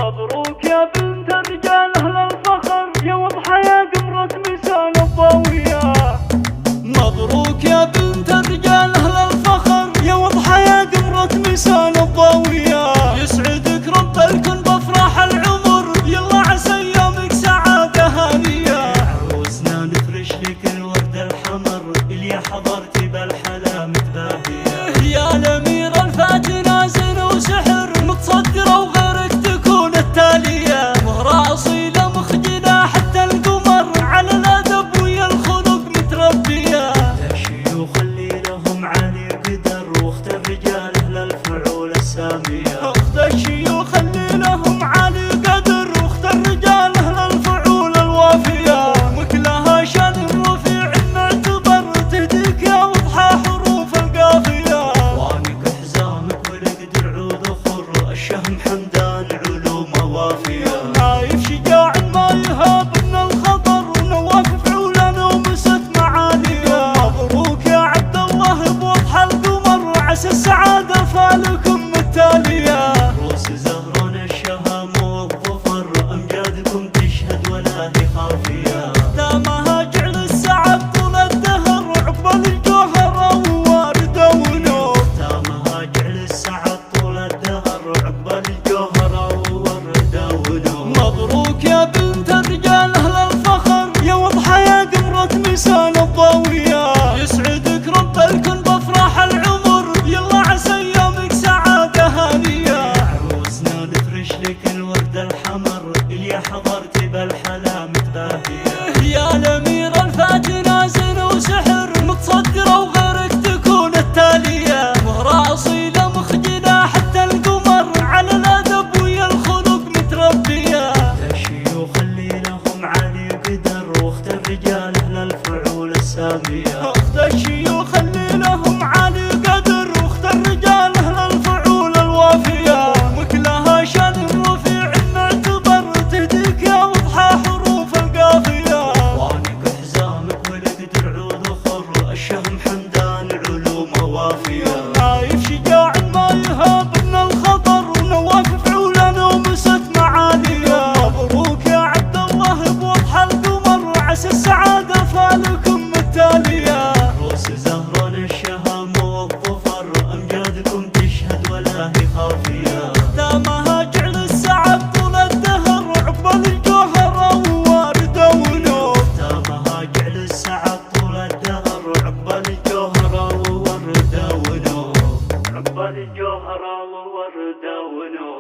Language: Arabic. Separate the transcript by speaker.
Speaker 1: مبروك يا بنت الرجال أهل الفخر، يا وضحى يا قمرة مثال الضاوية. مبروك يا بنت الرجال أهل الفخر، يا وضحى يا قمرة مثال الضاوية. يسعدك رب الكون بأفراح العمر، يلا عسى أيامك سعادة هانية. عروسنا نفرش لك الورد الحمر، اللي حضرتي بالحلا متباهية. يا الأمير الفاتنة زين وسحر، متصدرة وغيرك تكون التالية. مهرة أصيلة مخجلة حتى القمر، على الأدب ويا الخلق متربية. الشيوخ اللي لهم عالي قدر، واخت الرجال أهل الفعول السامية. اخت الشيوخ اللي لهم عالي قدر، واخت الرجال أهل الفعول الوافية. وكلها شان رفيع معتبر، تهديك يا وضحى حروف القافية. وانك حزامك ولقد العود خر، الشهم حمدان علوم وافية. نايف شجاع ما يهاب من الخطر، ونواف فعولا ومست معالية. مبروك يا عبد الله بوضحى القمر، عسى السعادة فالكم التالية. روس زهران الشهام والظفر، أمجادكم تشهد ولا هي خافية. دامها جعل السعد طول الدهر، عقبال الجوهرة وواردة ونور. دامها جعل السعد طول الدهر، عقبال الجوهرة وواردة ونور. مبروك يا بنت الرجال أهل الفخر، يا وضحى يا قمرة مثال الضاوية. يسعدك رب الكون بأفراح العمر، يلا عسى أيامك سعادة هانية. عروسنا نفرش لك الورد الحمر، اللي حضرتي بالحلا متباهية. يا الأمير الفاتنة زين وسحر، متصدرة وغيرك تكون التالية. مهرة أصيلة مخجلة حتى القمر، على الأدب ويا الخلق متربية. الشيوخ اللي لهم عالي قدر، واخت الرجال أهل الفعول السامية. اخت الشيوخ اللي لهم عالي قدر، واخت الرجال أهل الفعول الوافية. وكلها شان رفيع معتبر، تهديك يا وضحى حروف القافية. وانك حزامك ولقد العود خر، الشهم حمدان علوم وافية. نايف شجاع ما يهاب من الخطر، ونواف فعولا ومست معالية. مبروك يا عبد الله بوضحى القمر، عسى السعادة فالكم التالية. روس زهران الشهام والظفر، أمجادكم تشهد ولا هي خافية. دامها جعل السعد طول الدهر، عقبال الجوهرة وواردة ونور. دامها جعل السعد طول الدهر، عقبال الجوهرة وواردة ونور. عقبال الجوهرة وواردة ونور.